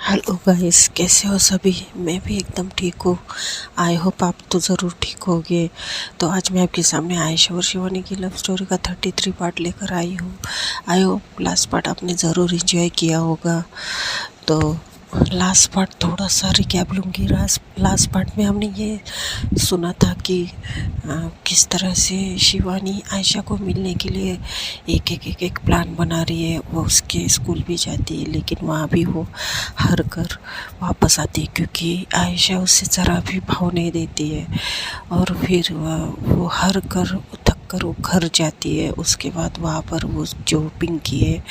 Hello guys, कैसे हो सभी। मैं भी एकदम ठीक हूँ। आई होप आप तो ज़रूर ठीक होगे। तो आज मैं आपके सामने आयशा और शिवानी की लव स्टोरी का 33 पार्ट लेकर आई हूँ। आई होप लास्ट पार्ट आपने ज़रूर एंजॉय किया होगा। तो लास्ट पार्ट थोड़ा सा रिकैप लूँगी। लास्ट पार्ट में हमने ये सुना था कि किस तरह से शिवानी आयशा को मिलने के लिए एक प्लान बना रही है। वो उसके स्कूल भी जाती है, लेकिन वहाँ भी वो हार कर वापस आती है क्योंकि आयशा उसे ज़रा भी भाव नहीं देती है। और फिर वो हार कर थक कर वो घर जाती है। उसके बाद वहाँ पर वो जो पिंकी है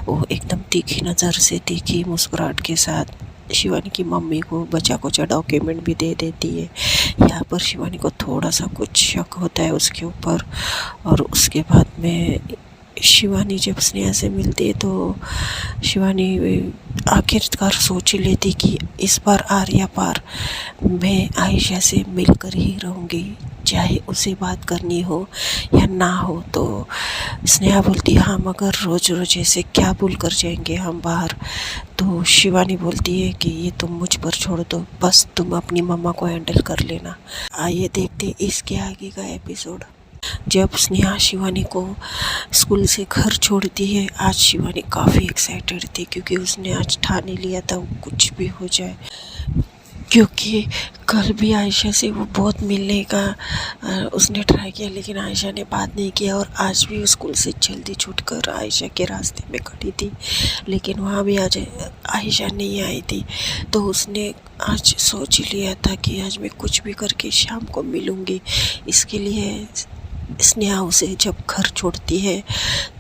वो एकदम तीखी नज़र से, तीखी मुस्कुराहट के साथ शिवानी की मम्मी को बचा कुचा डॉक्यूमेंट भी दे देती है। यहाँ पर शिवानी को थोड़ा सा कुछ शक होता है उसके ऊपर। और उसके बाद में शिवानी जब स्नेहा से मिलती है तो शिवानी आखिरकार सोच ही लेती कि इस बार आर या पार मैं आयशा से मिलकर ही रहूँगी, चाहे उसे बात करनी हो या ना हो। तो स्नेहा बोलती हाँ, मगर रोज़ रोज़ ऐसे क्या भूल कर जाएंगे हम बाहर। तो शिवानी बोलती है कि ये तुम मुझ पर छोड़ दो, बस तुम अपनी मम्मा को हैंडल कर लेना। आइए देखते इसके आगे का एपिसोड। जब स्नेहा शिवानी को स्कूल से घर छोड़ती है, आज शिवानी काफ़ी एक्साइटेड थी क्योंकि उसने आज ठान लिया था वो कुछ भी हो जाए। क्योंकि कल भी आयशा से वो बहुत मिलने का उसने ट्राई किया, लेकिन आयशा ने बात नहीं किया। और आज भी स्कूल से जल्दी छूटकर आयशा के रास्ते में खड़ी थी, लेकिन वहाँ भी आज आयशा नहीं आई थी। तो उसने आज सोच लिया था कि आज मैं कुछ भी करके शाम को मिलूँगी। इसके लिए स्नेहा उसे जब घर छोड़ती है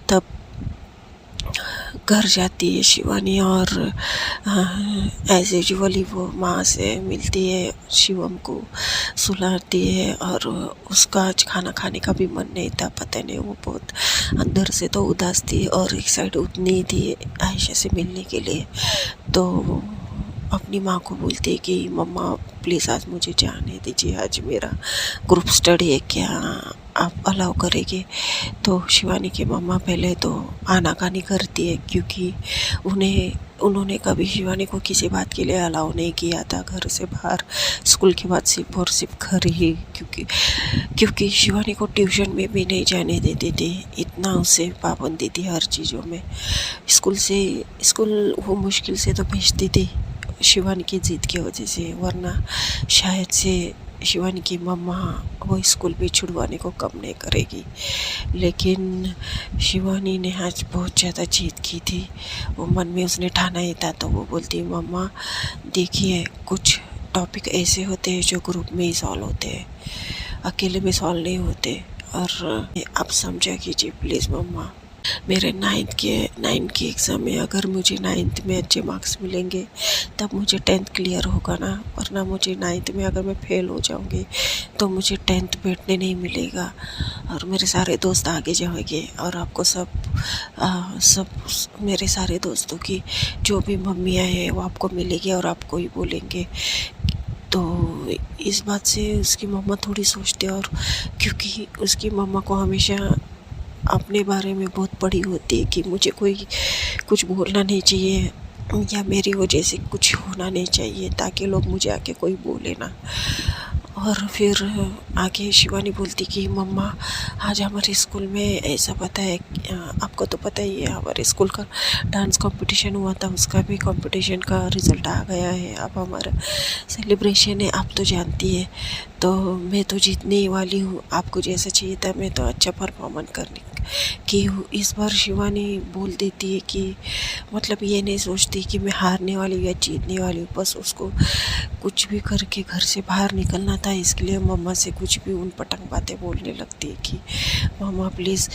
तब घर जाती है शिवानी और एज यूजुअली वो माँ से मिलती है, शिवम को सुलाती है। और उसका आज खाना खाने का भी मन नहीं था, पता नहीं वो बहुत अंदर से तो उदास थी और एक साइड उतनी थी आयशा से मिलने के लिए। तो अपनी माँ को बोलती है कि मम्मा प्लीज़ आज मुझे जाने दीजिए, आज मेरा ग्रुप स्टडी है, क्या आप अलाउ करेंगे। तो शिवानी की मम्मा पहले तो आनाकानी करती है क्योंकि उन्होंने कभी शिवानी को किसी बात के लिए अलाउ नहीं किया था घर से बाहर। स्कूल के बाद सिर्फ और सिर्फ घर ही, क्योंकि शिवानी को ट्यूशन में भी नहीं जाने देती थी, इतना उसे पाबंदी थी हर चीज़ों में। स्कूल वो मुश्किल से तो भेजती थी शिवानी की ज़िद की वजह से, वरना शायद से शिवानी की मम्मा वो स्कूल भी छुड़वाने को कम नहीं करेगी। लेकिन शिवानी ने आज बहुत ज़्यादा जिद की थी। वो मन में उसने ठाना ही था। तो वो बोलती मम्मा देखिए, कुछ टॉपिक ऐसे होते हैं जो ग्रुप में ही सॉल्व होते हैं, अकेले में सॉल्व नहीं होते। और आप समझा कीजिए प्लीज़ मम्मा। मेरे नाइन्थ के एग्ज़ाम में अगर मुझे नाइन्थ में अच्छे मार्क्स मिलेंगे तब मुझे टेंथ क्लियर होगा ना, वरना मुझे नाइन्थ में अगर मैं फ़ेल हो जाऊंगी तो मुझे टेंथ बैठने नहीं मिलेगा और मेरे सारे दोस्त आगे जाएंगे। और आपको सब मेरे सारे दोस्तों की जो भी मम्मियाँ हैं वो आपको मिलेगी और आपको ही बोलेंगे। तो इस बात से उसकी मम्मा थोड़ी सोचते, और क्योंकि उसकी मम्मा को हमेशा अपने बारे में बहुत पड़ी होती है कि मुझे कोई कुछ बोलना नहीं चाहिए या मेरी वजह से कुछ होना नहीं चाहिए ताकि लोग मुझे आके कोई बोले ना। और फिर आगे शिवानी बोलती कि मम्मा आज हमारे स्कूल में ऐसा पता है, आपको तो पता ही है हमारे स्कूल का डांस कंपटीशन हुआ था, उसका भी कंपटीशन का रिज़ल्ट आ गया है। अब हमारा सेलिब्रेशन है, आप तो जानती है। तो मैं तो जीतने ही वाली हूँ, आपको जैसा चाहिए था मैं तो अच्छा परफॉर्मेंस करने की हूँ। इस बार शिवानी बोल देती है कि मतलब ये नहीं सोचती कि मैं हारने वाली हूँ या जीतने वाली हूँ, बस उसको कुछ भी करके घर से बाहर निकलना था। इसके लिए मम्मा से कुछ भी उन पटंग बातें बोलने लगती है कि मम्मा प्लीज़,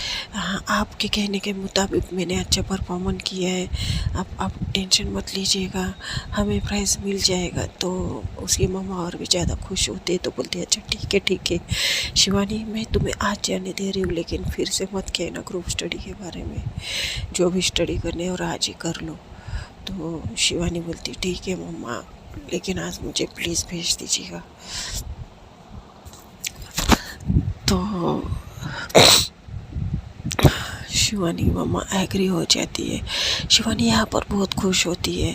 आपके कहने के मुताबिक मैंने अच्छा परफॉर्मेंस किया है, आप टेंशन मत लीजिएगा, हमें प्राइज़ मिल जाएगा। तो उसकी मम्मा और भी ज़्यादा खुश होते तो बोलते अच्छा ठीक है शिवानी, मैं तुम्हें आज जाने दे रही हूँ, लेकिन फिर से मत कहना ग्रुप स्टडी के बारे में, जो भी स्टडी करने और आज ही कर लो। तो शिवानी बोलती ठीक है मम्मा, लेकिन आज मुझे प्लीज़ भेज दीजिएगा। तो शिवानी की मम्मा एग्री हो जाती है। शिवानी यहाँ पर बहुत खुश होती है,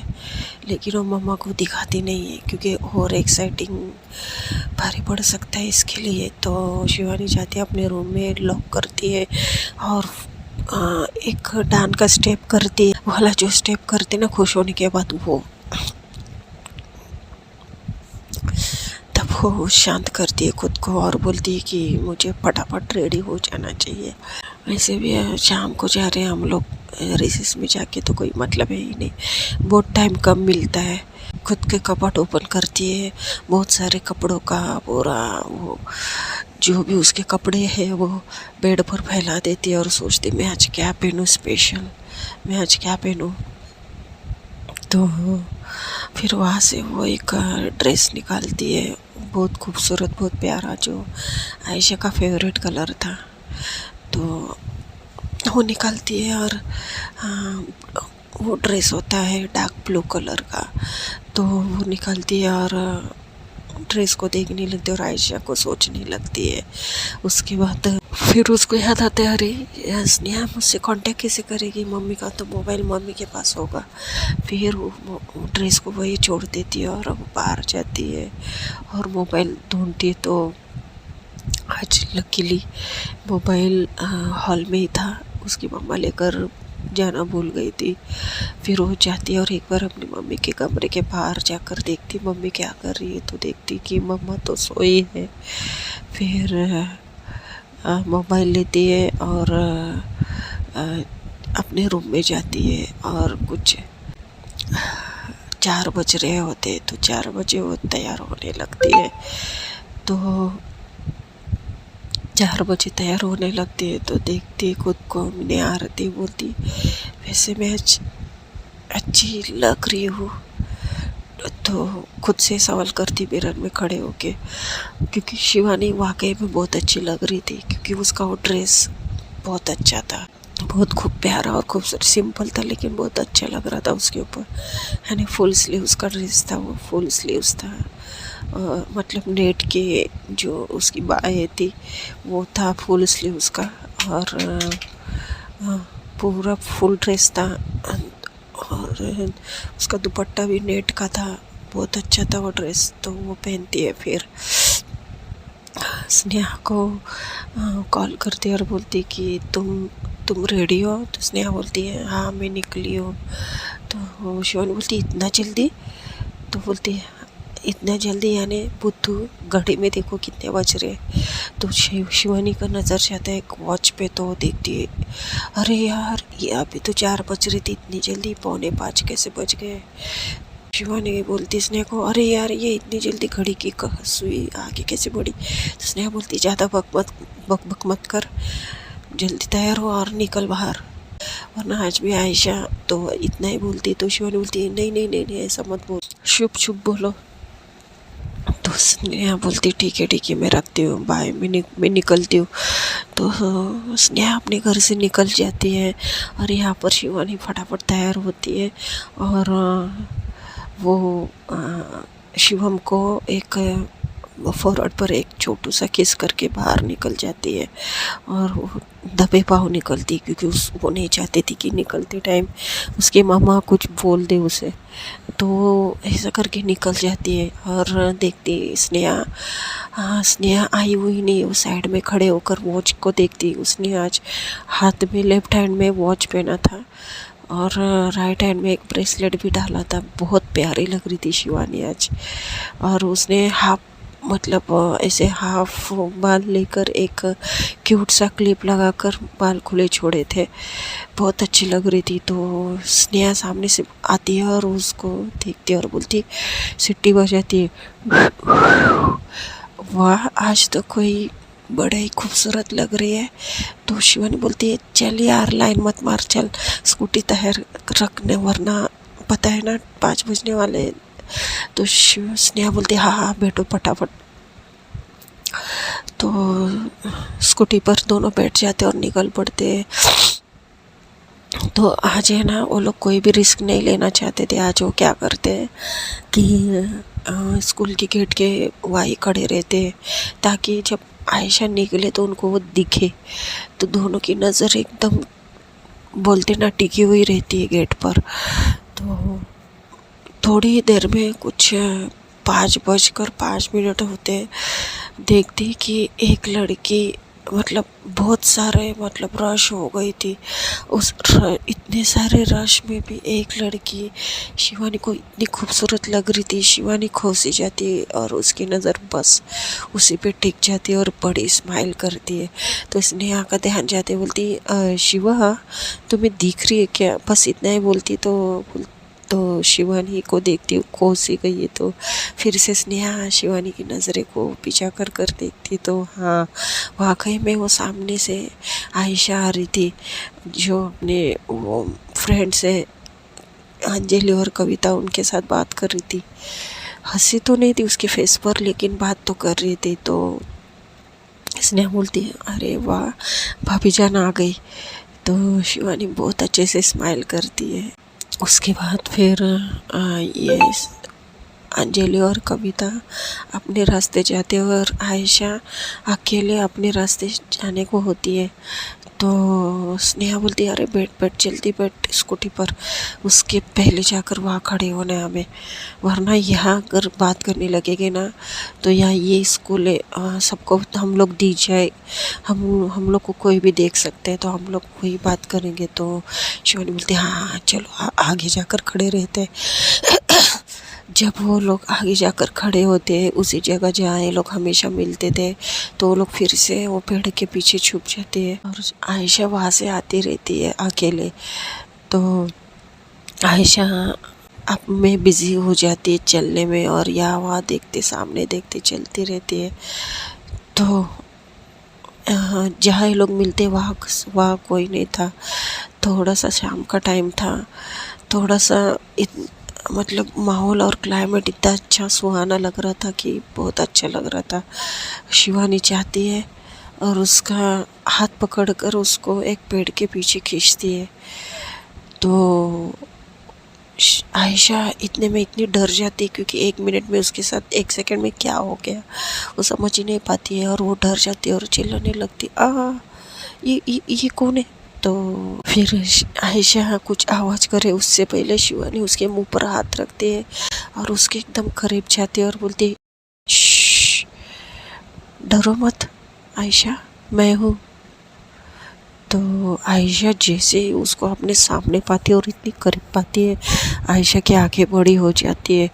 लेकिन वो मम्मा को दिखाती नहीं है क्योंकि और एक्साइटिंग भारी पड़ सकता है इसके लिए। तो शिवानी जाती है अपने रूम में, लॉक करती है और एक डांस का स्टेप करती है। वाला जो स्टेप करती है ना खुश होने के बाद, वो शांत करती है खुद को और बोलती है कि मुझे फटाफट रेडी हो जाना चाहिए। वैसे भी शाम को जा रहे हैं हम लोग, रिसेस में जाके तो कोई मतलब है ही नहीं, बहुत टाइम कम मिलता है। खुद के कपबोर्ड ओपन करती है, बहुत सारे कपड़ों का पूरा वो जो भी उसके कपड़े हैं वो बेड पर फैला देती है और सोचती मैं आज क्या पहनूँ स्पेशल, मैं आज क्या पहनूँ। तो फिर वहाँ से वो एक ड्रेस निकालती है, बहुत खूबसूरत, बहुत प्यारा, जो आयशा का फेवरेट कलर था। तो वो निकालती है और वो ड्रेस होता है डार्क ब्लू कलर का। तो वो निकालती है और ड्रेस को देखने लगती है और आयशा को सोचने लगती है। उसके बाद फिर उसको याद आता है, अरे स्नेहा मुझसे कांटेक्ट कैसे करेगी, मम्मी का तो मोबाइल मम्मी के पास होगा। फिर वो ड्रेस को वही छोड़ देती है और वो बाहर जाती है और मोबाइल ढूंढती है। तो आज लकीली मोबाइल हॉल में ही था, उसकी मम्मा लेकर जाना भूल गई थी। फिर वो जाती है और एक बार अपनी मम्मी के कमरे के बाहर जाकर देखती मम्मी क्या कर रही है। तो देखती कि मम्मा तो सोई है। फिर मोबाइल लेती है और अपने रूम में जाती है और कुछ 4 बज रहे होते, तो 4 बजे वो तैयार होने लगती है। तो 4 बजे तैयार होने लगती है तो देखती खुद को मैंने आरती, बोलती वैसे मैं अच्छी लग रही हूँ। तो खुद से सवाल करती मिरर में खड़े होके, क्योंकि शिवानी वाकई में बहुत अच्छी लग रही थी, क्योंकि उसका वो ड्रेस बहुत अच्छा था, बहुत खूब प्यारा और खूबसूरत, सिंपल था लेकिन बहुत अच्छा लग रहा था उसके ऊपर। यानी फुल स्लीव्स का ड्रेस था, वो फुल स्लीव्स था, मतलब नेट के जो उसकी बाहें थी वो था फुल स्लीव्स का, और पूरा फुल ड्रेस था और उसका दुपट्टा भी नेट का था, बहुत अच्छा था वो ड्रेस। तो वो पहनती है। फिर स्नेहा को कॉल करती है और बोलती कि तुम रेडी हो। तो स्नेहा बोलती है हाँ मैं निकली हूँ। तो शिवानी बोलती इतना जल्दी। तो बोलती है इतना जल्दी यानी बुद्धू घड़ी में देखो कितने बज रहे। तो शिवानी का नज़र जाता है एक वॉच पे, तो देखती है अरे यार ये अभी तो 4 बज रहे थे, इतनी जल्दी 4:45 कैसे बज गए। शिवानी बोलती स्नेहा को अरे यार ये इतनी जल्दी घड़ी की सुई आगे कैसे बढ़ी। तो स्नेहा बोलती ज़्यादा बक मत कर, जल्दी तैयार हो और निकल बाहर, वरना आज भी आयशा। तो इतना ही बोलती। तो शिवानी बोलती नहीं ऐसा मत बोल, शुभ बोलो। तो स्नेहा बोलती ठीक है मैं रखती हूँ, बाय, मैं निकलती हूँ। तो स्नेहा अपने घर से निकल जाती है और यहाँ पर शिवानी फटाफट तैयार होती है और वो शिवम को एक फॉरवर्ड पर एक छोटू सा किस करके बाहर निकल जाती है और वो दबे पाँव निकलती, क्योंकि वो नहीं चाहती थी कि निकलते टाइम उसकी मामा कुछ बोल दे उसे। तो ऐसा करके निकल जाती है और देखती स्नेहा आई हुई नहीं, वो साइड में खड़े होकर वॉच को देखती। उसने आज हाथ में लेफ्ट हैंड में वॉच पहना था और राइट हैंड में एक ब्रेसलेट भी डाला था। बहुत प्यारी लग रही थी शिवानी आज। और उसने ऐसे हाफ बाल लेकर एक क्यूट सा क्लिप लगाकर बाल खुले छोड़े थे, बहुत अच्छी लग रही थी। तो स्नेहा सामने से आती है और उसको देखती है और बोलती, सीटी बजाती है, वाह आज तो कोई बड़ा ही खूबसूरत लग रही है। तो शिवानी बोलती है चल यार लाइन मत मार, चल स्कूटी तैयार रखने, वरना पता है ना 5 बजने वाले हैं। तो स्नेहा बोलती हाँ बैठो फटाफट। तो स्कूटी पर दोनों बैठ जाते और निकल पड़ते। तो आज है ना वो लोग कोई भी रिस्क नहीं लेना चाहते थे। आज वो क्या करते हैं कि स्कूल की गेट के वहीं खड़े रहते ताकि जब आयशा निकले तो उनको वो दिखे। तो दोनों की नज़र एकदम बोलते ना टिकी हुई रहती है गेट पर। तो थोड़ी देर में कुछ 5:05 होते देखती कि एक लड़की, मतलब बहुत सारे, मतलब रश हो गई थी। इतने सारे रश में भी एक लड़की शिवानी को इतनी खूबसूरत लग रही थी। शिवानी खोसी जाती है और उसकी नज़र बस उसी पे टिक जाती है और बड़ी स्माइल करती है। तो स्नेहा का ध्यान जाते बोलती, शिवा तुम्हें दिख रही है क्या? बस इतना ही बोलती। तो शिवानी को देखती, कोसी गई है। तो फिर से स्नेहा शिवानी की नज़रें को पीछा कर देखती। तो हाँ, वाकई में वो सामने से आयशा आ रही थी, जो अपने वो फ्रेंड से अंजलि और कविता उनके साथ बात कर रही थी। हंसी तो नहीं थी उसके फेस पर, लेकिन बात तो कर रही थी। तो स्नेहा बोलती है, अरे वाह भाभी जान आ गई। तो शिवानी बहुत अच्छे से स्माइल करती है। उसके बाद फिर ये अंजलि और कविता अपने रास्ते जाते हैं और आयशा अकेले अपने रास्ते जाने को होती है। तो स्नेहा बोलती है, अरे बैठ जल्दी बैठ स्कूटी पर, उसके पहले जाकर वहाँ खड़े होना है हमें, वरना यहाँ अगर बात करने लगेंगे ना तो यहाँ ये स्कूल है, सबको हम लोग दी जाए, हम लोग को कोई भी देख सकते हैं, तो हम लोग वही बात करेंगे। तो शिवानी बोलती है, हाँ चलो आगे जाकर खड़े रहते हैं। जब वो लोग आगे जाकर खड़े होते हैं उसी जगह जहाँ ये लोग हमेशा मिलते थे, तो वो लोग फिर से वो पेड़ के पीछे छुप जाते हैं और आयशा वहाँ से आती रहती है अकेले। तो आयशा अब में बिज़ी हो जाती है चलने में और यहाँ वहाँ देखते सामने देखते चलती रहती है। तो जहाँ ये लोग मिलते वहाँ कोई नहीं था। थोड़ा सा शाम का टाइम था, थोड़ा सा मतलब माहौल और क्लाइमेट इतना अच्छा सुहाना लग रहा था कि बहुत अच्छा लग रहा था। शिवानी चाहती है और उसका हाथ पकड़कर उसको एक पेड़ के पीछे खींचती है। तो आयशा इतने में इतनी डर जाती है, क्योंकि 1 मिनट में उसके साथ 1 सेकंड में क्या हो गया वो समझ ही नहीं पाती है और वो डर जाती है और चिल्लाने लगती, ये कौन है? तो फिर आयशा कुछ आवाज़ करे उससे पहले शिवानी उसके मुंह पर हाथ रखती है और उसके एकदम करीब जाती है और बोलती है, श्श, डरो मत आयशा, मैं हूँ। तो आयशा जैसे ही उसको अपने सामने पाती है और इतनी करीब पाती है, आयशा की आंखें बड़ी हो जाती है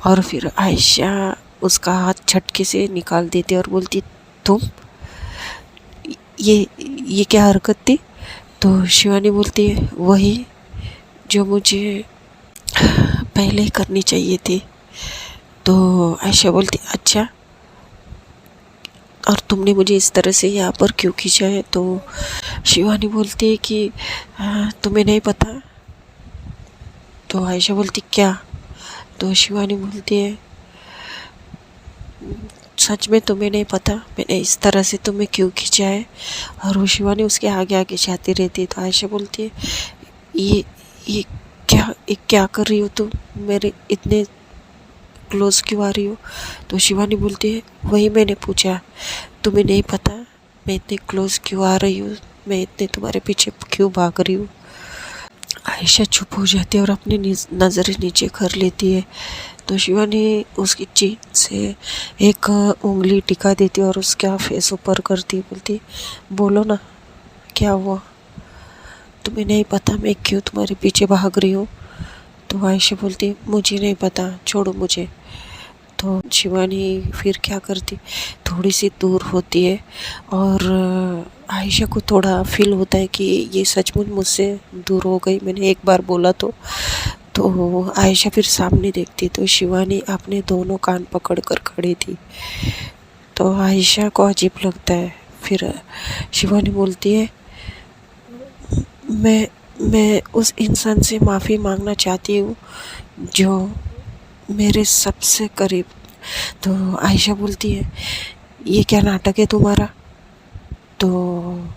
और फिर आयशा उसका हाथ झटके से निकाल देती है और बोलती, तुम ये क्या हरकत थी? तो शिवानी बोलती है, वही जो मुझे पहले करनी चाहिए थी। तो आयशा बोलती, अच्छा, और तुमने मुझे इस तरह से यहाँ पर क्यों खींचा है? तो शिवानी बोलती है कि तुम्हें नहीं पता? तो आयशा बोलती, क्या? तो शिवानी बोलती है, सच में तुम्हें नहीं पता मैंने इस तरह से तुम्हें क्यों खींचा है? और वो शिवानी उसके आगे आगे जाती रहती है। तो आयशा बोलती है, ये क्या कर रही हो तुम? मेरे इतने क्लोज क्यों आ रही हो? तो शिवानी बोलती है, वही मैंने पूछा, तुम्हें नहीं पता मैं इतने क्लोज क्यों आ रही हूँ, मैं इतने तुम्हारे पीछे क्यों भाग रही हूँ? आयशा चुप हो जाती है और अपनी नज़रें नीचे कर लेती है। तो शिवानी उसकी जीभ से एक उंगली टिका देती है और उसका फेस ऊपर करती, बोलती, बोलो ना, क्या हुआ? तुम्हें नहीं पता मैं क्यों तुम्हारे पीछे भाग रही हूँ? तो आयशा बोलती, मुझे नहीं पता, छोड़ो मुझे। तो शिवानी फिर क्या करती, थोड़ी सी दूर होती है और आयशा को थोड़ा फील होता है कि ये सचमुच मुझसे दूर हो गई, मैंने एक बार बोला तो आयशा फिर सामने देखती तो शिवानी अपने दोनों कान पकड़ कर खड़ी थी। तो आयशा को अजीब लगता है। फिर शिवानी बोलती है, मैं उस इंसान से माफ़ी मांगना चाहती हूँ जो मेरे सबसे करीब। तो आयशा बोलती है, ये क्या नाटक है तुम्हारा? तो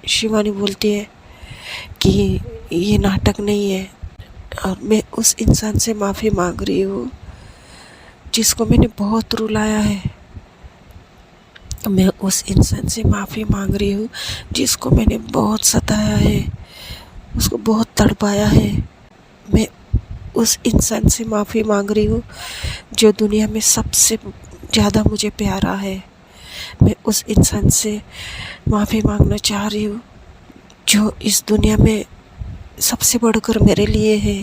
शिवानी बोलती है कि ये नाटक नहीं है और मैं उस इंसान से माफ़ी मांग रही हूँ जिसको मैंने बहुत रुलाया है। मैं उस इंसान से माफ़ी मांग रही हूँ जिसको मैंने बहुत सताया है। उसको बहुत तड़पाया है। मैं उस इंसान से माफ़ी मांग रही हूँ जो दुनिया में सबसे ज़्यादा मुझे प्यारा है। मैं उस इंसान से माफ़ी मांगना चाह रही हूँ जो इस दुनिया में सबसे बढ़कर मेरे लिए है।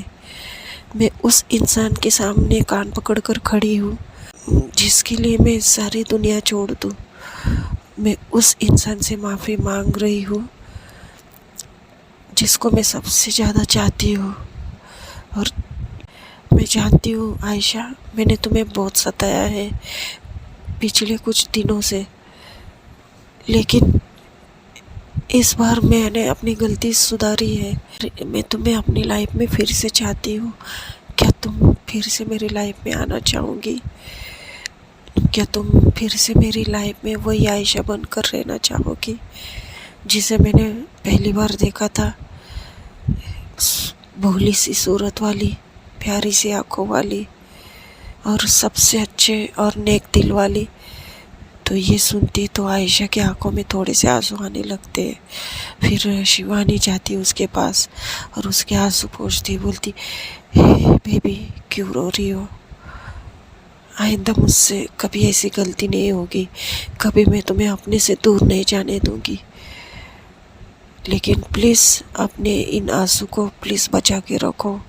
मैं उस इंसान के सामने कान पकड़कर खड़ी हूँ जिसके लिए मैं सारी दुनिया छोड़ दूँ। मैं उस इंसान से माफ़ी मांग रही हूँ जिसको मैं सबसे ज़्यादा चाहती हूँ। और मैं जानती हूँ आयशा, मैंने तुम्हें बहुत सताया है पिछले कुछ दिनों से, लेकिन इस बार मैंने अपनी गलती सुधारी है। मैं तुम्हें अपनी लाइफ में फिर से चाहती हूँ। क्या तुम फिर से मेरी लाइफ में आना चाहोगी? क्या तुम फिर से मेरी लाइफ में वही आयशा बनकर रहना चाहोगी जिसे मैंने पहली बार देखा था? भोली सी सूरत वाली, प्यारी सी आँखों वाली और सबसे अच्छे और नेक दिल वाली। तो ये सुनती तो आयशा की आंखों में थोड़े से आंसू आने लगते। फिर शिवानी जाती उसके पास और उसके आंसू पोंछती, बोलती, हे बेबी, क्यों रो रही हो? आइंदा मुझसे कभी ऐसी गलती नहीं होगी, कभी मैं तुम्हें अपने से दूर नहीं जाने दूंगी। लेकिन प्लीज़ अपने इन आंसू को प्लीज़ बचा के रखो।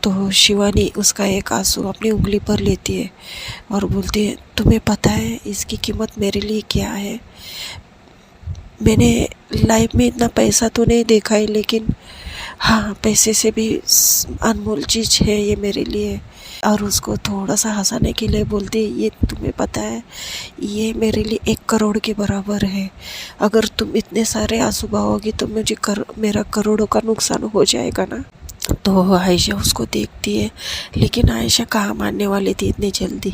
तो शिवानी उसका एक आंसू अपनी उंगली पर लेती है और बोलती है, तुम्हें पता है इसकी कीमत मेरे लिए क्या है? मैंने लाइफ में इतना पैसा तो नहीं देखा है, लेकिन हाँ, पैसे से भी अनमोल चीज़ है ये मेरे लिए। और उसको थोड़ा सा हंसाने के लिए बोलती है, ये तुम्हें पता है ये मेरे लिए 1 करोड़ के बराबर है। अगर तुम इतने सारे आंसू बहाओगी तो मेरा करोड़ों का नुकसान हो जाएगा ना। तो आयशा उसको देखती है, लेकिन आयशा कहाँ मानने वाली थी इतनी जल्दी।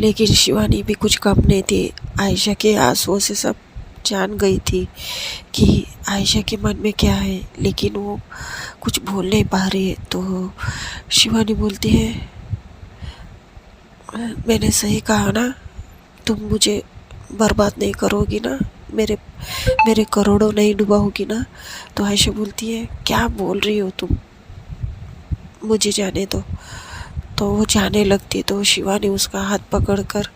लेकिन शिवानी भी कुछ कम नहीं थी, आयशा के आंसुओं से सब जान गई थी कि आयशा के मन में क्या है, लेकिन वो कुछ बोल नहीं पा रही है। तो शिवानी बोलती है, मैंने सही कहा ना? तुम मुझे बर्बाद नहीं करोगी ना? मेरे मेरे करोड़ों नहीं डुबाओगी ना? तो आयशा बोलती है, क्या बोल रही हो तुम, मुझे जाने दो। तो वो जाने लगती है। तो शिवानी उसका हाथ पकड़कर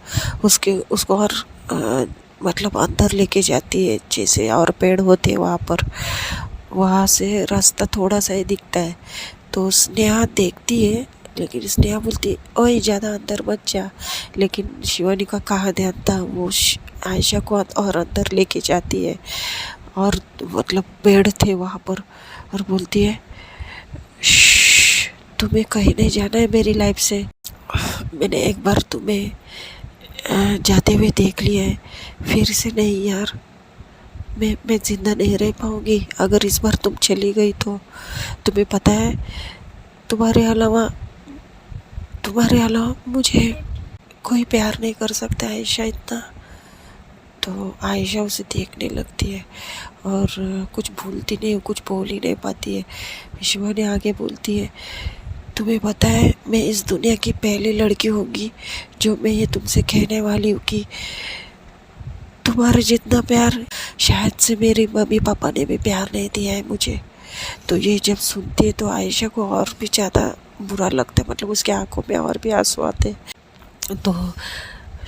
उसको और मतलब अंदर लेके जाती है, जैसे और पेड़ होते हैं वहाँ पर, वहाँ से रास्ता थोड़ा सा ही दिखता है। तो स्नेहा देखती है, लेकिन स्नेहा बोलती है, ओए ज़्यादा अंदर मत जा। लेकिन शिवानी का कहाँ ध्यान था, वो आयशा को और अंदर लेके जाती है और मतलब पेड़ थे वहाँ पर, और बोलती है, तुम्हें कहीं नहीं जाना है मेरी लाइफ से। मैंने एक बार तुम्हें जाते हुए देख लिया है, फिर से नहीं यार। मैं ज़िंदा नहीं रह पाऊँगी अगर इस बार तुम चली गई तो। तुम्हें पता है तुम्हारे अलावा मुझे कोई प्यार नहीं कर सकता आयशा इतना। तो आयशा उसे देखने लगती है और कुछ भूलती नहीं, कुछ बोल ही नहीं पाती है। शिवानी आगे बोलती है, तुम्हें पता है मैं इस दुनिया की पहली लड़की होगी जो मैं ये तुमसे कहने वाली हूँ कि तुम्हारा जितना प्यार शायद से मेरे मम्मी पापा ने भी प्यार नहीं दिया है मुझे। तो ये जब सुनती है तो आयशा को और भी ज़्यादा बुरा लगता है, मतलब उसकी आंखों में और भी आंसू आते हैं। तो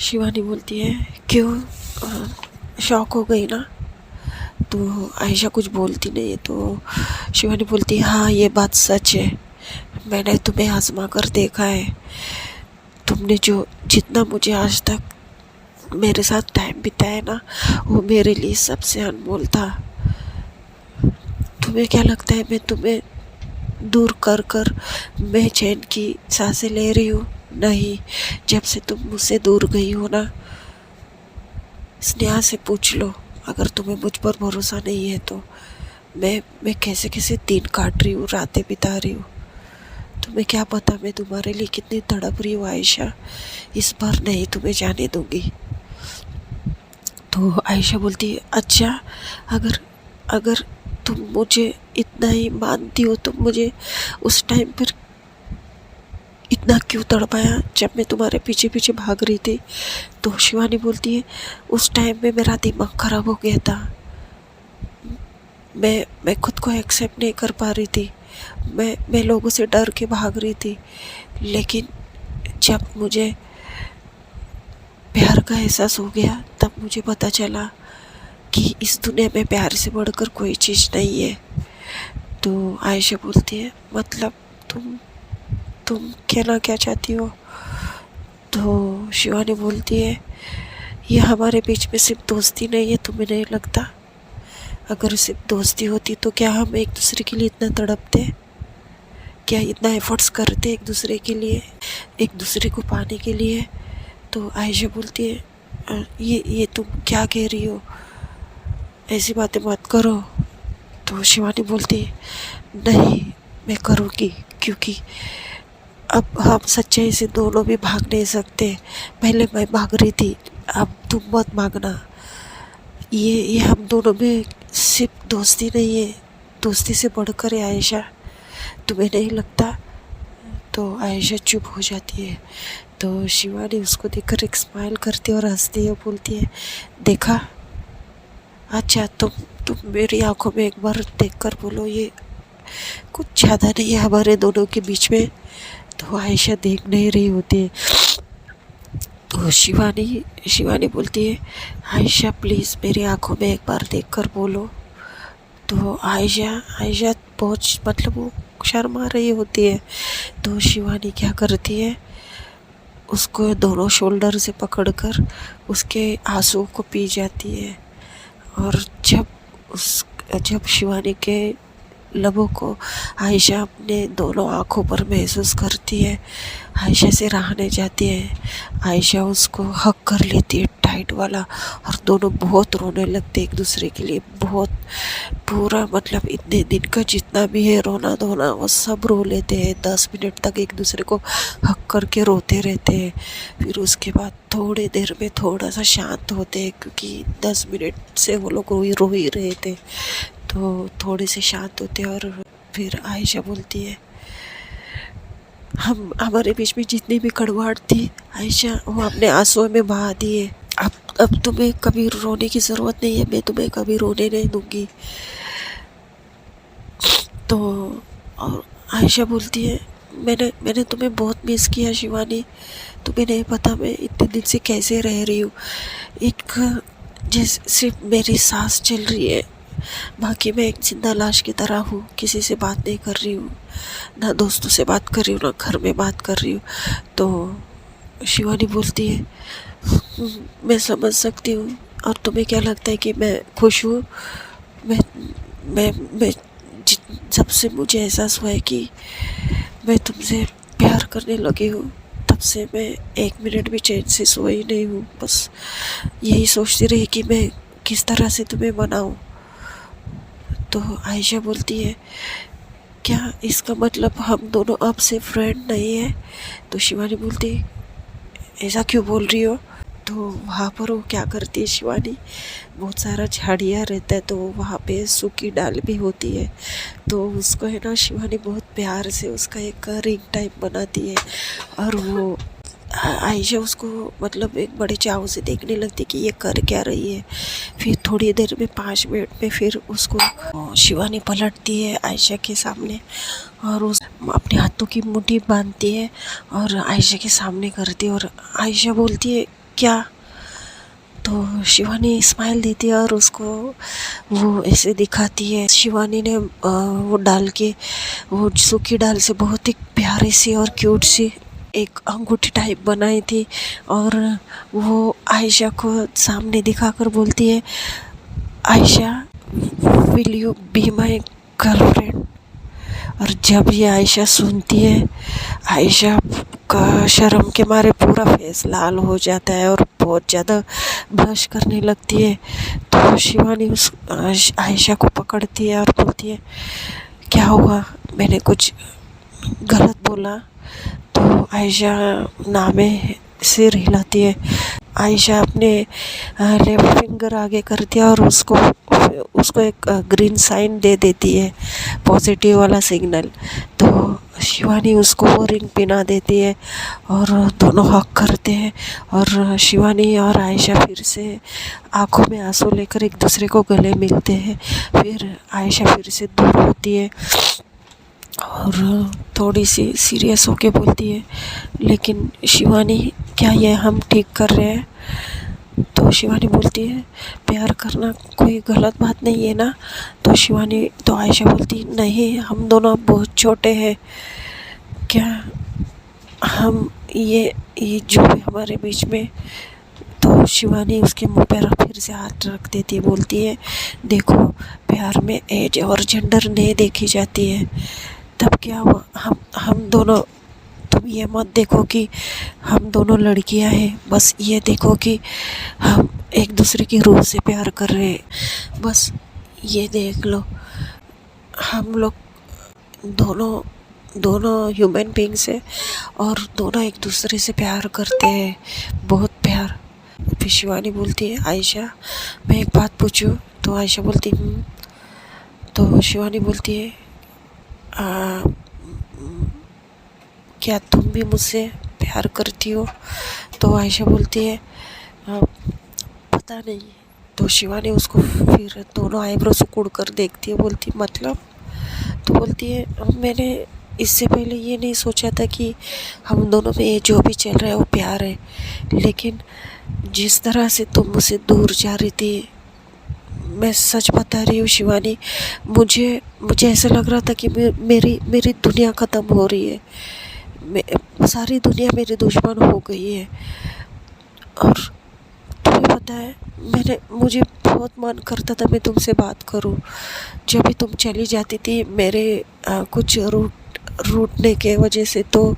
शिवानी बोलती है, क्यों, शॉक हो गई ना? तो आयशा कुछ बोलती नहीं है। तो शिवानी बोलती है, हाँ ये बात सच है, मैंने तुम्हें आजमा कर देखा है। तुमने जितना मुझे आज तक मेरे साथ टाइम बिताया ना, वो मेरे लिए सबसे अनमोल था। तुम्हें क्या लगता है मैं तुम्हें दूर कर मैं चैन की सांसें ले रही हूँ? नहीं, जब से तुम मुझसे दूर गई हो ना, स्नेहा से पूछ लो, अगर तुम्हें मुझ पर भरोसा नहीं है तो मैं कैसे कैसे दिन काट रही हूँ, रातें बिता रही हूँ। तुम्हें क्या पता मैं तुम्हारे लिए कितनी तड़प रही हूँ आयशा। इस बार नहीं तुम्हें जाने दूंगी। तो आयशा बोलती है, अच्छा, अगर तुम मुझे इतना ही मानती हो तो मुझे उस टाइम पर इतना क्यों तड़पाया जब मैं तुम्हारे पीछे पीछे भाग रही थी? तो शिवानी बोलती है, उस टाइम में मेरा दिमाग ख़राब हो गया था, मैं खुद को एक्सेप्ट नहीं कर पा रही थी। मैं लोगों से डर के भाग रही थी। लेकिन जब मुझे प्यार का एहसास हो गया तब मुझे पता चला कि इस दुनिया में प्यार से बढ़कर कोई चीज़ नहीं है। तो आयशा बोलती है, मतलब तुम कहना क्या चाहती हो? तो शिवानी बोलती है, ये हमारे बीच में सिर्फ दोस्ती नहीं है, तुम्हें नहीं लगता? अगर सिर्फ दोस्ती होती तो क्या हम एक दूसरे के लिए इतना तड़पते? क्या इतना एफर्ट्स करते एक दूसरे के लिए, एक दूसरे को पाने के लिए? तो आयशा बोलती है, ये तुम क्या कह रही हो? ऐसी बातें मत करो। तो शिवानी बोलती है, नहीं मैं करूँगी, क्योंकि अब हम सच्चाई से दोनों भी भाग नहीं सकते। पहले मैं भाग रही थी, अब तुम मत भागना। ये हम दोनों में सिर्फ दोस्ती नहीं है, दोस्ती से बढ़कर है आयशा, तुम्हें नहीं लगता? तो आयशा चुप हो जाती है। तो शिवानी उसको देखकर एक स्माइल करती है और हंसती है, बोलती है, देखा? अच्छा तुम मेरी आंखों में एक बार देखकर बोलो, ये कुछ ज़्यादा नहीं है हमारे दोनों के बीच में। तो आयशा देख नहीं रही होती है। तो शिवानी बोलती है, आयशा प्लीज़ मेरी आंखों में एक बार देखकर बोलो। तो आयशा बहुत मतलब वो शर्मा रही होती है। तो शिवानी क्या करती है, उसको दोनों शोल्डर से पकड़कर उसके आंसू को पी जाती है। और जब शिवानी के लबों को आयशा अपने दोनों आँखों पर महसूस करती है, आयशा से रहने जाती है। आयशा उसको हक कर लेती है टाइट वाला, और दोनों बहुत रोने लगते एक दूसरे के लिए। बहुत पूरा मतलब इतने दिन का जितना भी है रोना धोना वो सब रो लेते हैं। 10 मिनट तक एक दूसरे को हक करके रोते रहते हैं। फिर उसके बाद थोड़ी देर में थोड़ा सा शांत होते हैं, क्योंकि 10 मिनट से वो लोग रो ही रहे थे। तो थोड़े से शांत होते हैं और फिर आयशा बोलती है, हमारे बीच में जितनी भी कड़वाहट थी आयशा, वो अपने आंसुओं में बहा दी है। अब तुम्हें कभी रोने की ज़रूरत नहीं है, मैं तुम्हें कभी रोने नहीं दूंगी। तो और आयशा बोलती है, मैंने तुम्हें बहुत मिस किया शिवानी, तुम्हें नहीं पता मैं इतने दिन से कैसे रह रही हूँ। एक जैसे सिर्फ मेरी सांस चल रही है, बाकी मैं एक जिंदा लाश की तरह हूँ। किसी से बात नहीं कर रही हूँ, ना दोस्तों से बात कर रही हूँ, ना घर में बात कर रही हूँ। तो शिवानी बोलती है, मैं समझ सकती हूँ। और तुम्हें क्या लगता है कि मैं खुश हूँ? मैं मैं जब से मुझे एहसास हुआ है कि मैं तुमसे प्यार करने लगी हूँ, तब से मैं 1 मिनट भी चैन से सोई नहीं हूँ। बस यही सोचती रही कि मैं किस तरह से तुम्हें मनाऊँ। तो आयशा बोलती है, क्या इसका मतलब हम दोनों अब से फ्रेंड नहीं है? तो शिवानी बोलती है, ऐसा क्यों बोल रही हो? तो वहाँ पर वो क्या करती है शिवानी, बहुत सारा झाड़ियाँ रहता है, तो वहाँ पे सूखी डाल भी होती है। तो उसको है ना शिवानी बहुत प्यार से उसका एक रिंग टाइप बनाती है। और वो आयशा उसको मतलब एक बड़े चाव से देखने लगती कि ये कर क्या रही है। फिर थोड़ी देर में 5 मिनट में फिर उसको शिवानी पलटती है आयशा के सामने, और उस अपने हाथों की मुट्ठी बांधती है और आयशा के सामने करती है। और आयशा बोलती है, क्या? तो शिवानी स्माइल देती है और उसको वो ऐसे दिखाती है। शिवानी ने वो डाल के, वो सूखी डाल से बहुत ही प्यारी सी और क्यूट सी एक अंगूठी टाइप बनाई थी, और वो आयशा को सामने दिखाकर बोलती है, Ayesha will you be my girlfriend? और जब ये आयशा सुनती है, आयशा का शर्म के मारे पूरा फेस लाल हो जाता है और बहुत ज़्यादा ब्लश करने लगती है। तो शिवानी उस आयशा को पकड़ती है और बोलती है, क्या हुआ, मैंने कुछ गलत बोला? तो आयशा नामे सिर हिलाती है। आयशा अपने लेफ्ट फिंगर आगे करती है और उसको एक ग्रीन साइन दे देती है, पॉजिटिव वाला सिग्नल। तो शिवानी उसको वो रिंग पहना देती है और दोनों हक करते हैं। और शिवानी और आयशा फिर से आंखों में आंसू लेकर एक दूसरे को गले मिलते हैं। फिर आयशा फिर से दूर होती है और थोड़ी सी सीरियस होके बोलती है, लेकिन शिवानी क्या ये हम ठीक कर रहे हैं? तो शिवानी बोलती है, प्यार करना कोई गलत बात नहीं है ना? तो आयशा बोलती, नहीं, हम दोनों बहुत छोटे हैं, क्या हम ये जो भी हमारे बीच में। तो शिवानी उसके मुंह पर फिर से हाथ रख देती है, बोलती है, देखो, प्यार में एज और जेंडर नहीं देखी जाती है। तब क्या हुआ, हम दोनों, तुम ये मत देखो कि हम दोनों लड़कियां हैं, बस ये देखो कि हम एक दूसरे की रूह से प्यार कर रहे हैं। बस ये देख लो, हम लोग दोनों दोनों ह्यूमन बींग्स हैं और दोनों एक दूसरे से प्यार करते हैं, बहुत प्यार। फिर शिवानी बोलती है, आयशा, मैं एक बात पूछूं? तो आयशा बोलती, तो शिवानी बोलती है, क्या तुम भी मुझसे प्यार करती हो? तो आयशा बोलती है, पता नहीं। तो शिवानी उसको फिर दोनों आईब्रो सुकुड़ कर देखती है, बोलती, मतलब? तो बोलती है, मैंने इससे पहले ये नहीं सोचा था कि हम दोनों में ये जो भी चल रहा है वो प्यार है, लेकिन जिस तरह से तुम मुझसे दूर जा रही थी, मैं सच बता रही हूँ शिवानी, मुझे ऐसा लग रहा था कि मेरी दुनिया ख़त्म हो रही है, सारी दुनिया मेरी दुश्मन हो गई है। और तुम्हें पता है, मुझे बहुत मन करता था मैं तुमसे बात करूं। जब भी तुम चली जाती थी मेरे कुछ रूठने के वजह से, तो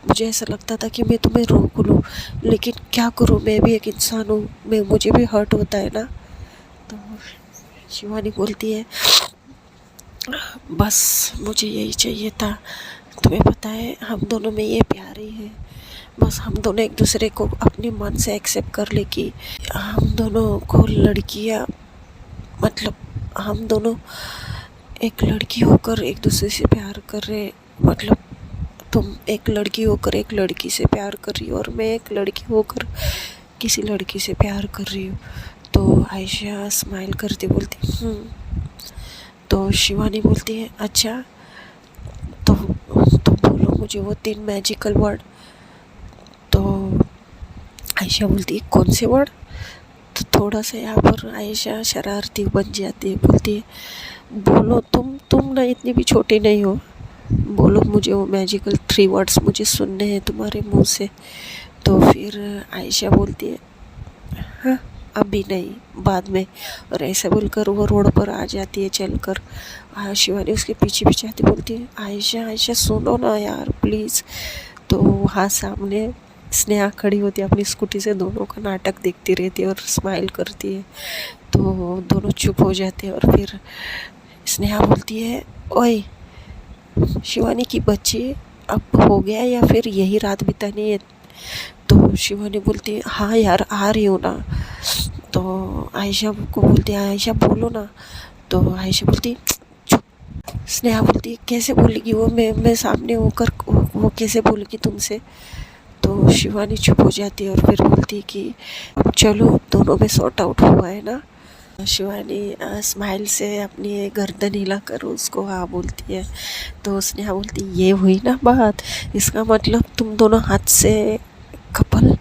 मुझे ऐसा लगता था कि मैं तुम्हें रोक लूं, लेकिन क्या करूं, मैं भी एक इंसान हूँ, मुझे भी हर्ट होता है ना। तो शिवानी बोलती है, बस मुझे यही चाहिए था। तुम्हें पता है, हम दोनों में ये प्यार ही है, बस हम दोनों एक दूसरे को अपने मन से एक्सेप्ट कर ले कि हम दोनों को लड़कियां, मतलब हम दोनों एक लड़की होकर एक दूसरे से प्यार कर रहे, मतलब तुम एक लड़की होकर एक लड़की से प्यार कर रही हो और मैं एक लड़की होकर किसी लड़की से प्यार कर रही हूँ। तो आयशा स्माइल करती बोलती, तो शिवानी बोलती है, अच्छा, तो बोलो मुझे वो 3 मैजिकल वर्ड। तो आयशा बोलती है, कौन से वर्ड? तो थोड़ा सा यहाँ पर आयशा शरारती बन जाती है, बोलती है, बोलो, तुम ना इतनी भी छोटी नहीं हो, बोलो मुझे वो मैजिकल 3 वर्ड्स मुझे सुनने हैं तुम्हारे मुंह से। तो फिर आयशा बोलती है, हाँ, अभी नहीं, बाद में। और ऐसा बोलकर वो रोड पर आ जाती है चलकर। शिवानी उसके पीछे पीछे आती, बोलती है, आयशा सुनो ना यार, प्लीज़। तो वहाँ सामने स्नेहा खड़ी होती है अपनी स्कूटी से, दोनों का नाटक देखती रहती है और स्माइल करती है। तो दोनों चुप हो जाते हैं और फिर स्नेहा बोलती है, ओए शिवानी की बच्ची, अब हो गया या फिर यही रात बितानी है? तो शिवानी बोलती है, हाँ यार, आ रही हूँ ना। तो आयशा को बोलती है, आयशा बोलो ना। तो आयशा बोलती, चुप। स्नेहा बोलती है, कैसे बोलेगी वो, मैं सामने होकर वो कैसे बोलेगी तुमसे? तो शिवानी चुप हो जाती है और फिर बोलती है कि अब चलो, दोनों में सॉर्ट आउट हुआ है ना। शिवानी स्माइल से अपनी गर्दन हिलाकर उसको हाँ बोलती है। तो स्नेहा बोलती, ये हुई ना बात, इसका मतलब तुम दोनों हाथ से कपल?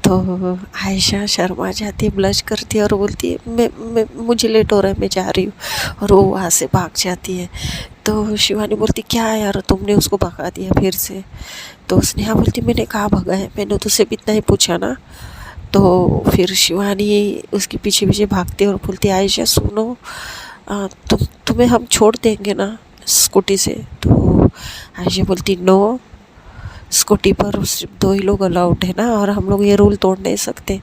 तो आयशा शर्मा जाती है, ब्लश करती है और बोलती है, मैं मुझे लेट हो रहा है, मैं जा रही हूँ। और वो वहाँ से भाग जाती है। तो शिवानी बोलती, क्या यार, तुमने उसको भगा दिया फिर से? तो स्नेहा बोलती, मैंने कहाँ भगा है, मैंने तुझसे भी इतना ही पूछा ना। तो फिर शिवानी उसके पीछे पीछे भागती है और बोलती, आयशा सुनो, तुम्हें हम छोड़ देंगे ना स्कूटी से? तो आयशा बोलती, नो, स्कूटी पर सिर्फ 2 ही लोग अलाउड है ना, और हम लोग ये रूल तोड़ नहीं सकते।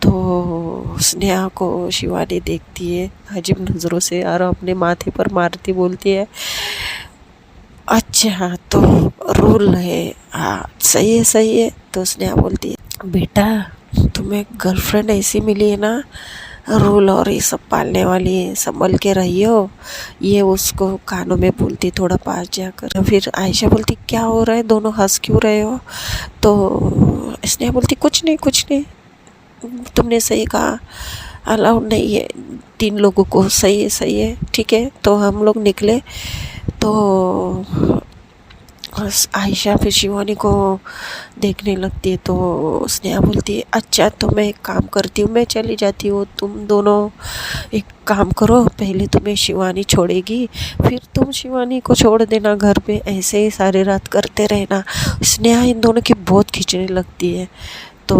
तो स्नेहा को शिवानी देखती है अजीब नज़रों से और अपने माथे पर मारती बोलती है, अच्छा तो रूल है, हाँ सही है। तो स्नेहा बोलती है, बेटा तुम्हें गर्लफ्रेंड ऐसी मिली है ना, रूल और ये सब पालने वाली, संभल के रहियो, ये उसको कानों में बोलती थोड़ा पास जाकर। फिर आयशा बोलती क्या हो रहा है, दोनों हंस क्यों रहे हो? तो स्नेहा बोलती कुछ नहीं कुछ नहीं, तुमने सही कहा, अलाउड नहीं है 3 लोगों को। सही है ठीक है। तो हम लोग निकले तो आयशा फिर शिवानी को देखने लगती है। तो स्नेहा बोलती है अच्छा तो मैं एक काम करती हूँ, मैं चली जाती हूँ, तुम दोनों एक काम करो, पहले तुम्हें शिवानी छोड़ेगी, फिर तुम शिवानी को छोड़ देना घर पे, ऐसे ही सारी रात करते रहना। स्नेहा इन दोनों की बहुत खींचने लगती है। तो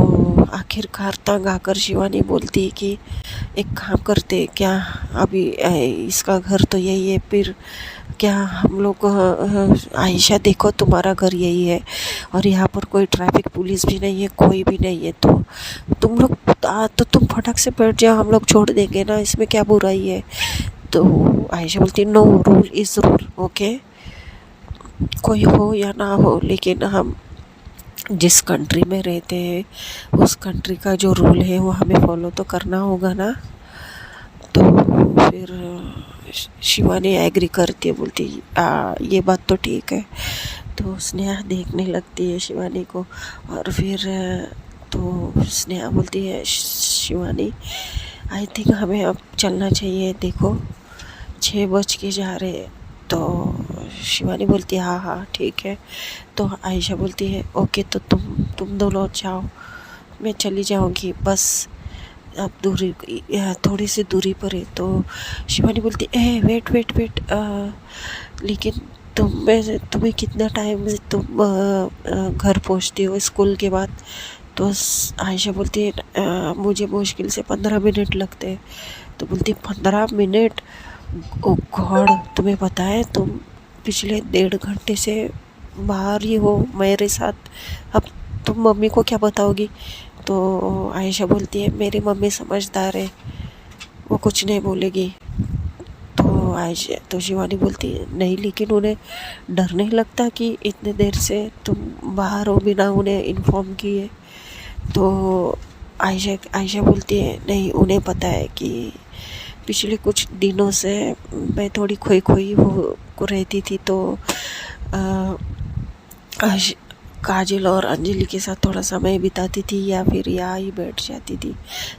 आखिरकार तंग आकर शिवानी बोलती है कि एक काम करते क्या, अभी इसका घर तो यही है, फिर क्या हम लोग आयशा देखो तुम्हारा घर यही है और यहाँ पर कोई ट्रैफिक पुलिस भी नहीं है, कोई भी नहीं है, तो तुम लोग तो तुम फटक से बैठ जाओ, हम लोग छोड़ देंगे ना, इसमें क्या बुराई है? तो आयशा बोलती no, rule is rule, okay, कोई हो या ना हो, लेकिन हम जिस कंट्री में रहते हैं उस कंट्री का जो रूल है वो हमें फॉलो तो करना होगा ना। तो फिर शिवानी एग्री करती है, बोलती ये बात तो ठीक है। तो स्नेहा देखने लगती है शिवानी को और फिर तो स्नेहा बोलती है शिवानी आई थिंक हमें अब चलना चाहिए, देखो 6 बज के जा रहे हैं। तो शिवानी बोलती है हाँ ठीक है। तो आयशा बोलती है ओके, तो तुम दोनों जाओ, मैं चली जाऊंगी, बस अब दूरी थोड़ी सी दूरी पर है। तो शिवानी बोलती है वेट वेट वेट, लेकिन तुम्हें कितना टाइम तुम घर पहुंचती हो स्कूल के बाद? तो आयशा बोलती है मुझे मुश्किल से 15 मिनट लगते हैं। तो बोलती 15 मिनट, ओ गॉड, तुम्हें पता है तुम पिछले 1.5 घंटे से बाहर ही हो मेरे साथ, अब तुम मम्मी को क्या बताओगी? तो आयशा बोलती है मेरी मम्मी समझदार है, वो कुछ नहीं बोलेगी। तो शिवानी बोलती है नहीं, लेकिन उन्हें डर नहीं लगता कि इतने देर से तुम बाहर हो बिना उन्हें इन्फॉर्म किए? तो आयशा बोलती है नहीं, उन्हें पता है कि पिछले कुछ दिनों से मैं थोड़ी खोई खोई हो रहती थी, तो काजल और अंजलि के साथ थोड़ा समय बिताती थी या फिर यहाँ ही बैठ जाती थी,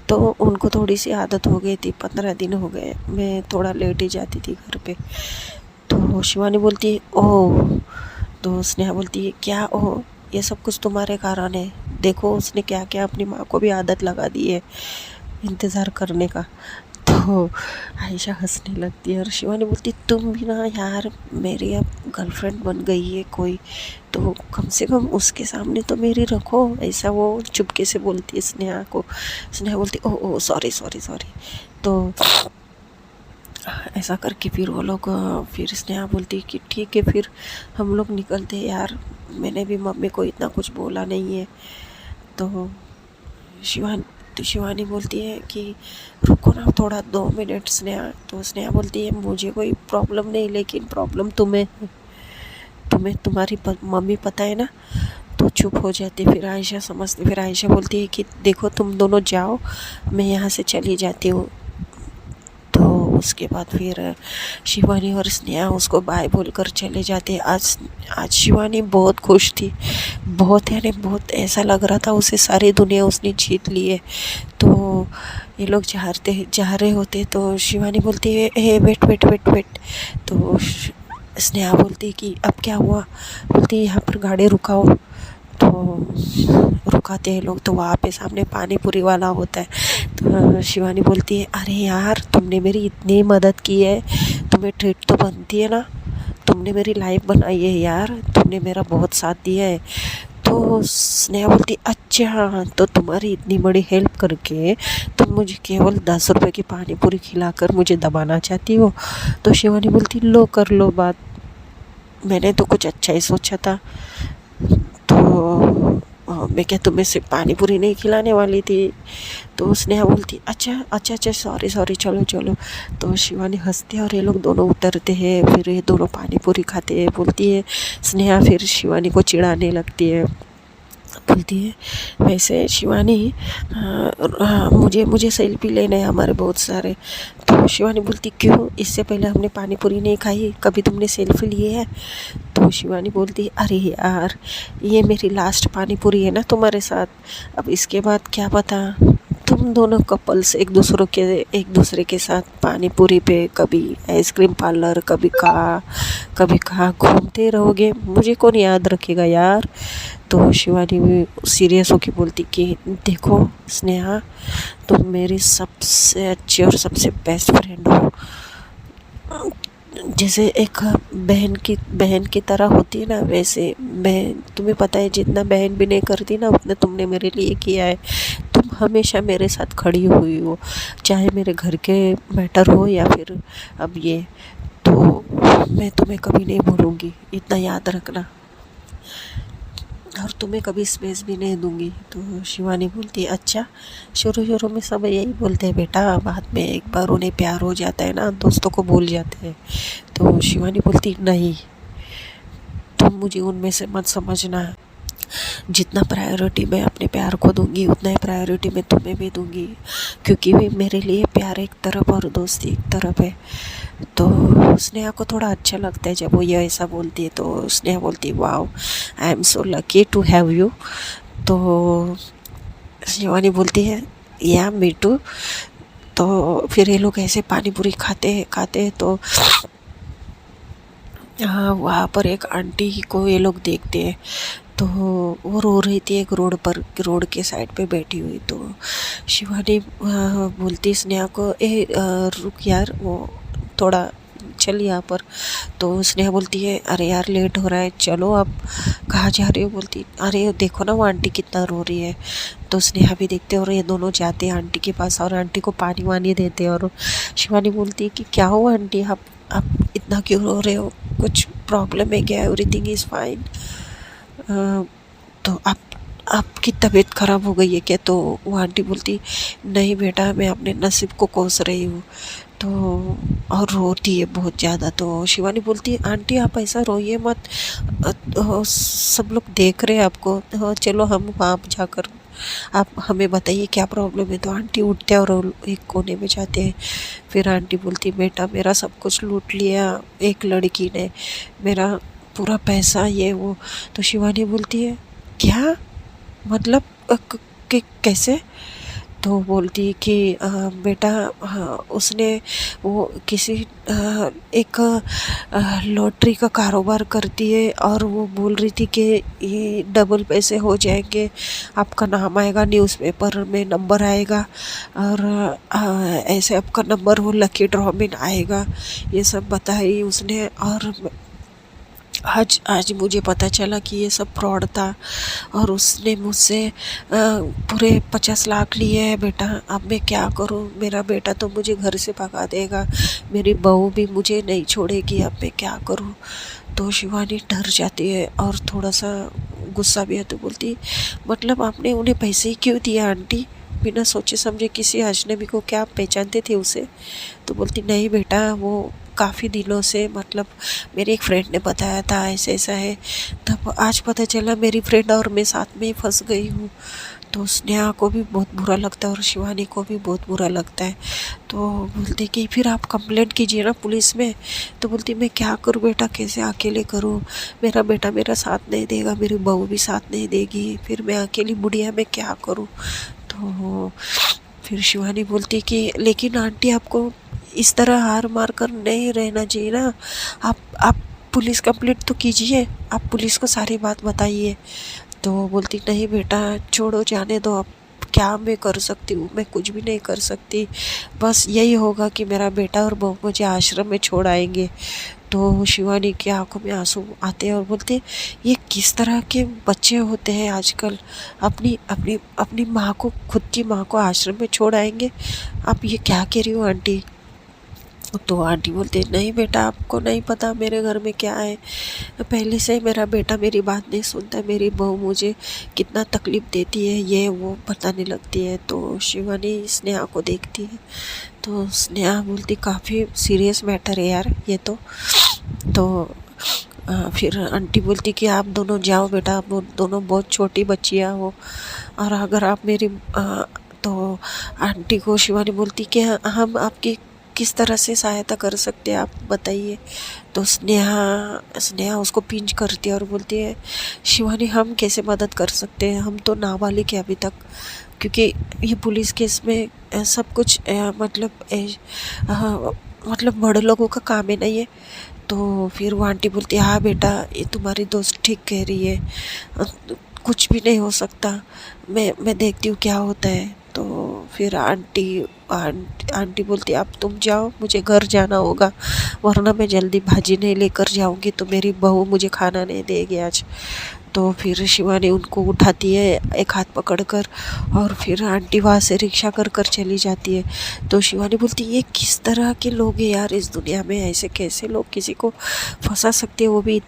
तो उनको थोड़ी सी आदत हो गई थी। 15 दिन हो गए मैं थोड़ा लेट ही जाती थी घर पे। तो शिवानी बोलती है ओह। तो स्नेहा बोलती है क्या ओह, ये सब कुछ तुम्हारे कारण है, देखो उसने क्या क्या अपनी माँ को भी आदत लगा दी है इंतज़ार करने का। तो आयशा हंसने लगती है और शिवानी बोलती तुम भी ना यार, मेरी अब गर्लफ्रेंड बन गई है कोई, तो कम से कम उसके सामने तो मेरी रखो, ऐसा वो चुपके से बोलती है स्नेहा को। स्नेहा बोलती ओ सॉरी सॉरी सॉरी। तो ऐसा करके फिर वो लोग, फिर स्नेहा बोलती कि ठीक है फिर हम लोग निकलते यार, मैंने भी मम्मी को इतना कुछ बोला नहीं है। तो शिवानी बोलती है कि रुको ना थोड़ा 2 मिनट स्नेहा। तो स्नेहा बोलती है मुझे कोई प्रॉब्लम नहीं, लेकिन प्रॉब्लम तुम्हें तुम्हारी मम्मी पता है ना। तो चुप हो जाती, फिर आयशा समझती, फिर आयशा बोलती है कि देखो तुम दोनों जाओ, मैं यहाँ से चली जाती हूँ। तो उसके बाद फिर शिवानी और स्नेहा उसको बाय बोलकर चले जाते। आज शिवानी बहुत खुश थी, बहुत यानी बहुत, ऐसा लग रहा था उसे सारी दुनिया उसने जीत ली है। तो ये लोग जा रहे होते, तो शिवानी बोलती है हे वेट वेट वेट वेट। तो स्नेहा बोलती है कि अब क्या हुआ? बोलती है यहाँ पर गाड़ी रुकाओ। तो रुकाते हैं लोग, तो वहाँ पे सामने पानी पूरी वाला होता है। तो शिवानी बोलती है अरे यार तुमने मेरी इतनी मदद की है, तुम्हें ट्रीट तो बनती है ना, तुमने मेरी लाइफ बनाई है यार, तुमने मेरा बहुत साथ दिया है। तो स्नेहा बोलती अच्छा, तो तुम्हारी इतनी बड़ी हेल्प करके तुम मुझे केवल 10 रुपए की पानी पूरी खिलाकर मुझे दबाना चाहती हो? तो शिवानी बोलती लो कर लो बात, मैंने तो कुछ अच्छा ही सोचा था। तो मैं क्या तुम्हें सिर्फ पानी पूरी नहीं खिलाने वाली थी? तो स्नेहा बोलती अच्छा सॉरी सॉरी, चलो चलो। तो शिवानी हंसती है और ये लोग दोनों उतरते हैं, फिर ये दोनों पानी पूरी खाते हैं। बोलती है स्नेहा, फिर शिवानी को चिढ़ाने लगती है बोलती है वैसे शिवानी, मुझे मुझे सेल्फी लेने हैं हमारे बहुत सारे। तो शिवानी बोलती क्यों, इससे पहले हमने पानी पूरी नहीं खाई, कभी तुमने सेल्फी लिए है? तो शिवानी बोलती अरे यार, ये मेरी लास्ट पानी पूरी है ना तुम्हारे साथ, अब इसके बाद क्या पता तुम दोनों कपल्स एक दूसरे के साथ पानी पूरी पे, कभी आइसक्रीम पार्लर, कभी कहाँ घूमते रहोगे, मुझे कौन याद रखेगा यार। तो शिवानी भी सीरियस होके बोलती कि देखो स्नेहा, तुम मेरी सबसे अच्छी और सबसे बेस्ट फ्रेंड हो, जैसे एक बहन की तरह होती है ना, वैसे मैं, तुम्हें पता है जितना बहन भी नहीं करती ना उतना तुमने मेरे लिए किया है। तुम हमेशा मेरे साथ खड़ी हुई हो, चाहे मेरे घर के मैटर हो या फिर अब ये, तो मैं तुम्हें कभी नहीं भूलूंगी, इतना याद रखना, और तुम्हें कभी स्पेस भी नहीं दूंगी। तो शिवानी बोलती है अच्छा, शुरू शुरू में सब यही बोलते हैं बेटा, बाद में एक बार उन्हें प्यार हो जाता है ना, दोस्तों को भूल जाते हैं। तो शिवानी बोलती नहीं, तुम मुझे उनमें से मत समझना, जितना प्रायोरिटी मैं अपने प्यार को दूंगी उतना ही प्रायोरिटी मैं तुम्हें भी दूंगी, क्योंकि वे मेरे लिए प्यार एक तरफ और दोस्ती एक तरफ है। तो स्नेहा को थोड़ा अच्छा लगता है जब वो ये ऐसा बोलती है। तो स्नेहा बोलती है wow, I am so lucky to have you. तो शिवानी बोलती है या मी टू। तो फिर ये लोग ऐसे पानी पूरी खाते हैं तो हाँ, वहाँ पर एक आंटी को ये लोग देखते हैं, तो वो रो रही थी एक रोड के साइड पे बैठी हुई। तो शिवानी बोलती स्नेहा को रुक यार, वो थोड़ा चल यहाँ पर। तो स्नेहा बोलती है अरे यार लेट हो रहा है, चलो अब। कहाँ जा रही हो? बोलती अरे देखो ना वो आंटी कितना रो रही है। तो स्नेहा भी देखते और ये दोनों जाते हैं आंटी के पास और आंटी को पानी वानी देते हैं। और शिवानी बोलती है कि क्या हुआ आंटी, आप इतना क्यों रो रहे हो, कुछ प्रॉब्लम है क्या? Everything is fine. तो आपकी तबीयत ख़राब हो गई है क्या? तो वो आंटी बोलती नहीं बेटा, मैं अपने नसीब को कोस रही हूँ। तो और रोती है बहुत ज़्यादा। तो शिवानी बोलती है आंटी आप ऐसा रोइए मत, सब लोग देख रहे हैं आपको, हाँ चलो हम वहाँ जाकर आप हमें बताइए क्या प्रॉब्लम है। तो आंटी उठते हैं और एक कोने में जाते हैं। फिर आंटी बोलती बेटा मेरा सब कुछ लूट लिया एक लड़की ने, मेरा पूरा पैसा ये वो। तो शिवानी बोलती है क्या मतलब, कैसे? तो बोलती है कि बेटा हाँ, उसने वो किसी एक लॉटरी का कारोबार करती है और वो बोल रही थी कि ये डबल पैसे हो जाएंगे, आपका नाम आएगा न्यूज़पेपर में, नंबर आएगा और ऐसे आपका नंबर वो लकी ड्रॉ में आएगा, ये सब बताई उसने। और आज मुझे पता चला कि ये सब फ्रॉड था और उसने मुझसे पूरे 50 लाख लिए हैं बेटा। अब मैं क्या करूं, मेरा बेटा तो मुझे घर से भगा देगा, मेरी बहू भी मुझे नहीं छोड़ेगी, अब मैं क्या करूं? तो शिवानी डर जाती है और थोड़ा सा गुस्सा भी है। तो बोलती मतलब आपने उन्हें पैसे ही क्यों दिए आंटी, बिना सोचे समझे किसी अजनबी को? क्या आप पहचानते थे उसे? तो बोलती नहीं बेटा, वो काफ़ी दिनों से, मतलब मेरे एक फ्रेंड ने बताया था ऐसे ऐसा है, तब आज पता चला मेरी फ्रेंड और मैं साथ में ही फंस गई हूँ। तो स्नेहा को भी बहुत बुरा लगता है और शिवानी को भी बहुत बुरा लगता है। तो बोलते कि फिर आप कंप्लेंट कीजिए ना पुलिस में। तो बोलती मैं क्या करूँ बेटा, कैसे अकेले करूँ, मेरा बेटा मेरा साथ नहीं देगा, मेरी बहू भी साथ नहीं देगी, फिर मैं अकेली बुढ़िया मैं क्या करूँ? तो फिर शिवानी बोलती कि लेकिन आंटी आपको इस तरह हार मार कर नहीं रहना चाहिए ना, आप पुलिस कंप्लेंट तो कीजिए, आप पुलिस को सारी बात बताइए। तो बोलती नहीं बेटा छोड़ो, जाने दो, अब क्या मैं कर सकती हूँ, मैं कुछ भी नहीं कर सकती, बस यही होगा कि मेरा बेटा और बहू मुझे आश्रम में छोड़ आएंगे। तो शिवानी की आंखों में आंसू आते हैं और बोलते ये किस तरह के बच्चे होते हैं आजकल, अपनी अपनी अपनी माँ को, खुद की माँ को आश्रम में छोड़ आएंगे, आप ये क्या कह रही हो आंटी? तो आंटी बोलते नहीं बेटा आपको नहीं पता मेरे घर में क्या है, पहले से मेरा बेटा मेरी बात नहीं सुनता, मेरी बहू मुझे कितना तकलीफ़ देती है, ये वो बताने लगती है। तो शिवानी स्नेहा को देखती है। तो स्नेहा बोलती काफ़ी सीरियस मैटर है यार ये तो फिर आंटी बोलती कि आप दोनों जाओ बेटा, आप दोनों बहुत छोटी बच्चियाँ हो, और अगर आप मेरी तो आंटी को शिवानी बोलती कि हम आपकी किस तरह से सहायता कर सकते हैं, आप बताइए। तो स्नेहा स्नेहा उसको पिंच करती है और बोलती है, शिवानी हम कैसे मदद कर सकते हैं, हम तो नाबालिग है अभी तक, क्योंकि ये पुलिस केस में सब कुछ मतलब बड़े लोगों का काम है नहीं है। तो फिर वो आंटी बोलती है, हाँ बेटा ये तुम्हारी दोस्त ठीक कह रही है, अ, कुछ भी नहीं हो सकता, मैं देखती हूँ क्या होता है। तो फिर आंटी बोलती है, अब तुम जाओ, मुझे घर जाना होगा, वरना मैं जल्दी भाजी नहीं लेकर जाऊंगी तो मेरी बहू मुझे खाना नहीं देगी आज। तो फिर शिवानी उनको उठाती है एक हाथ पकड़कर, और फिर आंटी वहाँ से रिक्शा कर कर चली जाती है। तो शिवानी बोलती है, ये किस तरह के लोग हैं यार इस दुनिया में, ऐसे कैसे लोग किसी को फंसा सकते हैं, वो भी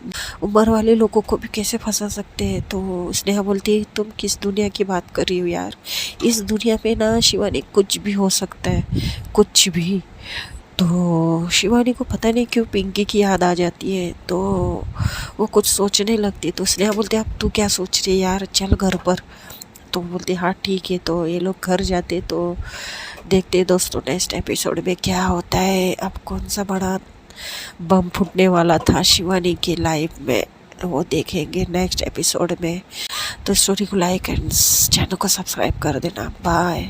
उम्र वाले लोगों को भी कैसे फंसा सकते हैं। तो स्नेहा बोलती है, तुम किस दुनिया की बात कर रही हो यार, इस दुनिया में ना शिवानी कुछ भी हो सकता है, कुछ भी। तो शिवानी को पता नहीं क्यों पिंकी की याद आ जाती है, तो वो कुछ सोचने लगती है। तो स्नेहा बोलती है, अब तू क्या सोच रही है यार, चल घर पर। तो बोलती है, हाँ ठीक है। तो ये लोग घर जाते, तो देखते हैं दोस्तों नेक्स्ट एपिसोड में क्या होता है, अब कौन सा बड़ा बम फूटने वाला था शिवानी की लाइफ में, वो देखेंगे नेक्स्ट एपिसोड में। तो स्टोरी को लाइक एंड चैनल को सब्सक्राइब कर देना। बाय।